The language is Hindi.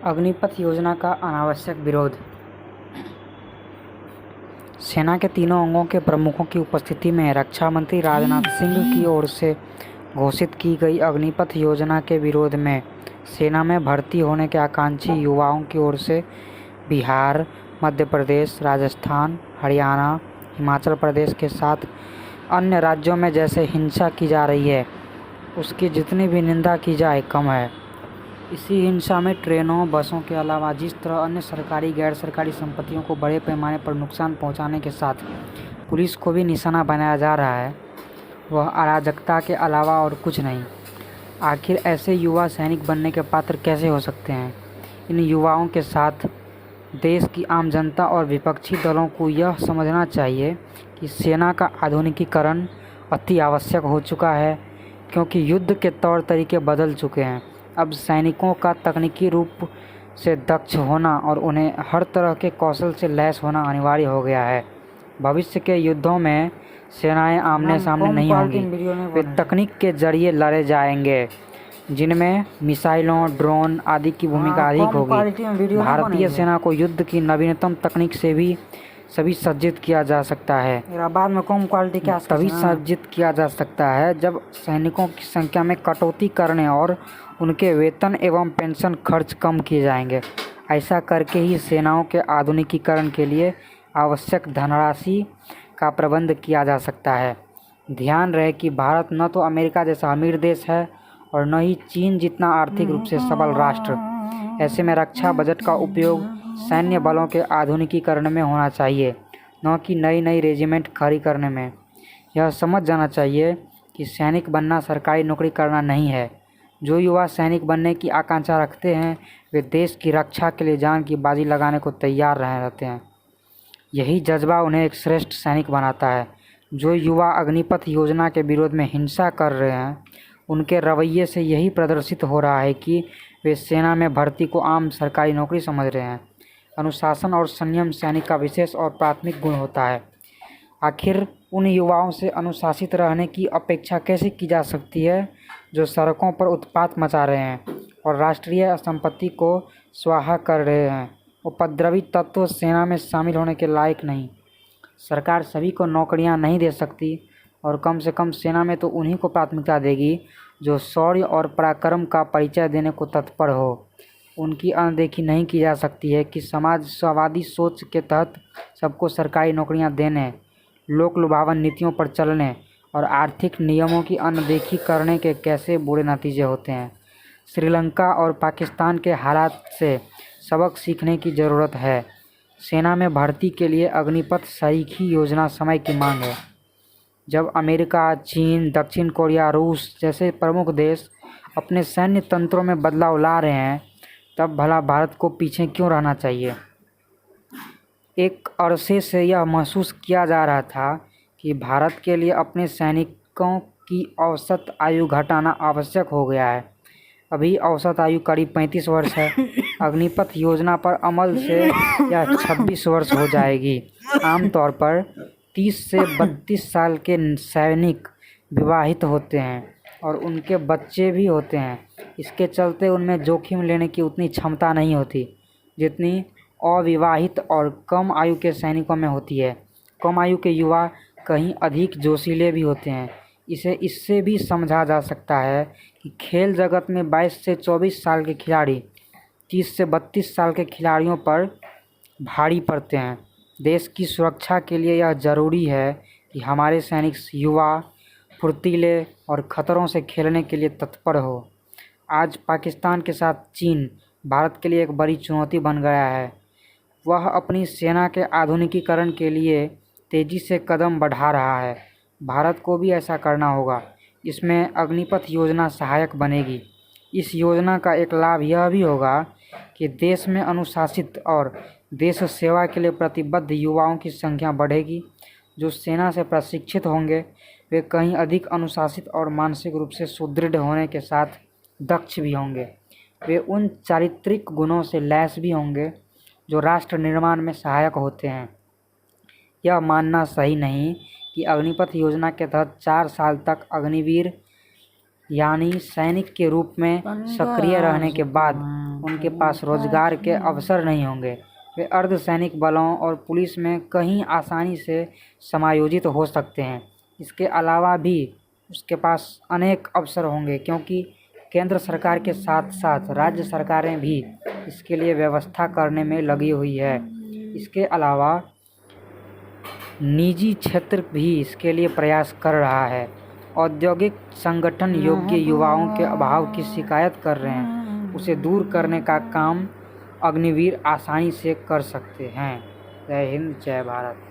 अग्निपथ योजना का अनावश्यक विरोध। सेना के तीनों अंगों के प्रमुखों की उपस्थिति में रक्षा मंत्री राजनाथ सिंह की ओर से घोषित की गई अग्निपथ योजना के विरोध में सेना में भर्ती होने के आकांक्षी युवाओं की ओर से बिहार, मध्य प्रदेश, राजस्थान, हरियाणा, हिमाचल प्रदेश के साथ अन्य राज्यों में जैसे हिंसा की जा रही है, उसकी जितनी भी निंदा की जाए कम है। इसी हिंसा में ट्रेनों, बसों के अलावा जिस तरह अन्य सरकारी, गैर सरकारी संपत्तियों को बड़े पैमाने पर नुकसान पहुंचाने के साथ पुलिस को भी निशाना बनाया जा रहा है, वह अराजकता के अलावा और कुछ नहीं। आखिर ऐसे युवा सैनिक बनने के पात्र कैसे हो सकते हैं? इन युवाओं के साथ देश की आम जनता और विपक्षी दलों को यह समझना चाहिए कि सेना का आधुनिकीकरण अति आवश्यक हो चुका है, क्योंकि युद्ध के तौर तरीके बदल चुके हैं। अब सैनिकों का तकनीकी रूप से दक्ष होना और उन्हें हर तरह के कौशल से लैस होना अनिवार्य हो गया है। भविष्य के युद्धों में सेनाएं आमने सामने नहीं होंगी, वे तकनीक के जरिए लड़े जाएंगे, जिनमें मिसाइलों, ड्रोन आदि की भूमिका अधिक होगी। भारतीय सेना को युद्ध की नवीनतम तकनीक से भी सभी सज्जित किया जा सकता है। बाद में कम क्वालिटी के तभी सज्जित किया जा सकता है जब सैनिकों की संख्या में कटौती करने और उनके वेतन एवं पेंशन खर्च कम किए जाएंगे। ऐसा करके ही सेनाओं के आधुनिकीकरण के लिए आवश्यक धनराशि का प्रबंध किया जा सकता है। ध्यान रहे कि भारत न तो अमेरिका जैसा अमीर देश है और न ही चीन जितना आर्थिक रूप से सबल राष्ट्र। ऐसे में रक्षा बजट का उपयोग सैन्य बलों के आधुनिकीकरण में होना चाहिए, न कि नई रेजिमेंट खड़ी करने में। यह समझ जाना चाहिए कि सैनिक बनना सरकारी नौकरी करना नहीं है। जो युवा सैनिक बनने की आकांक्षा रखते हैं, वे देश की रक्षा के लिए जान की बाजी लगाने को तैयार रहते हैं। यही जज्बा उन्हें एक श्रेष्ठ सैनिक बनाता है। जो युवा अग्निपथ योजना के विरोध में हिंसा कर रहे हैं, उनके रवैये से यही प्रदर्शित हो रहा है कि वे सेना में भर्ती को आम सरकारी नौकरी समझ रहे हैं। अनुशासन और संयम सैनिक का विशेष और प्राथमिक गुण होता है। आखिर उन युवाओं से अनुशासित रहने की अपेक्षा कैसे की जा सकती है जो सड़कों पर उत्पात मचा रहे हैं और राष्ट्रीय संपत्ति को स्वाहा कर रहे हैं? उपद्रवी तत्व सेना में शामिल होने के लायक नहीं। सरकार सभी को नौकरियां नहीं दे सकती और कम से कम सेना में तो उन्हीं को प्राथमिकता देगी जो शौर्य और पराक्रम का परिचय देने को तत्पर हो। उनकी अनदेखी नहीं की जा सकती है कि समाजवादी सोच के तहत सबको सरकारी नौकरियां देने, लोक लुभावन नीतियों पर चलने और आर्थिक नियमों की अनदेखी करने के कैसे बुरे नतीजे होते हैं। श्रीलंका और पाकिस्तान के हालात से सबक सीखने की ज़रूरत है। सेना में भर्ती के लिए अग्निपथ सरीखी योजना समय की मांग है। जब अमेरिका, चीन, दक्षिण कोरिया, रूस जैसे प्रमुख देश अपने सैन्य तंत्रों में बदलाव ला रहे हैं, तब भला भारत को पीछे क्यों रहना चाहिए? एक अरसे से यह महसूस किया जा रहा था कि भारत के लिए अपने सैनिकों की औसत आयु घटाना आवश्यक हो गया है। अभी औसत आयु करीब 35 वर्ष है। अग्निपथ योजना पर अमल से यह 26 वर्ष हो जाएगी। आमतौर पर 30 से 32 साल के सैनिक विवाहित होते हैं और उनके बच्चे भी होते हैं। इसके चलते उनमें जोखिम लेने की उतनी क्षमता नहीं होती जितनी अविवाहित और कम आयु के सैनिकों में होती है। कम आयु के युवा कहीं अधिक जोशीले भी होते हैं। इसे इससे भी समझा जा सकता है कि खेल जगत में 22 से 24 साल के खिलाड़ी 30 से 32 साल के खिलाड़ियों पर भारी पड़ते हैं। देश की सुरक्षा के लिए यह ज़रूरी है कि हमारे सैनिक युवा, फुर्तीले और खतरों से खेलने के लिए तत्पर हो। आज पाकिस्तान के साथ चीन भारत के लिए एक बड़ी चुनौती बन गया है। वह अपनी सेना के आधुनिकीकरण के लिए तेज़ी से कदम बढ़ा रहा है। भारत को भी ऐसा करना होगा। इसमें अग्निपथ योजना सहायक बनेगी। इस योजना का एक लाभ यह भी होगा कि देश में अनुशासित और देश सेवा के लिए प्रतिबद्ध युवाओं की संख्या बढ़ेगी। जो सेना से प्रशिक्षित होंगे, वे कहीं अधिक अनुशासित और मानसिक रूप से सुदृढ़ होने के साथ दक्ष भी होंगे। वे उन चारित्रिक गुणों से लैस भी होंगे जो राष्ट्र निर्माण में सहायक होते हैं। यह मानना सही नहीं कि अग्निपथ योजना के तहत 4 साल तक अग्निवीर यानी सैनिक के रूप में सक्रिय रहने के बाद उनके पास रोजगार के अवसर नहीं होंगे। वे अर्धसैनिक बलों और पुलिस में कहीं आसानी से समायोजित हो सकते हैं। इसके अलावा भी उसके पास अनेक अवसर होंगे, क्योंकि केंद्र सरकार के साथ साथ राज्य सरकारें भी इसके लिए व्यवस्था करने में लगी हुई है। इसके अलावा निजी क्षेत्र भी इसके लिए प्रयास कर रहा है। औद्योगिक संगठन योग्य युवाओं के अभाव की शिकायत कर रहे हैं, उसे दूर करने का काम अग्निवीर आसानी से कर सकते हैं। जय हिंद, जय भारत।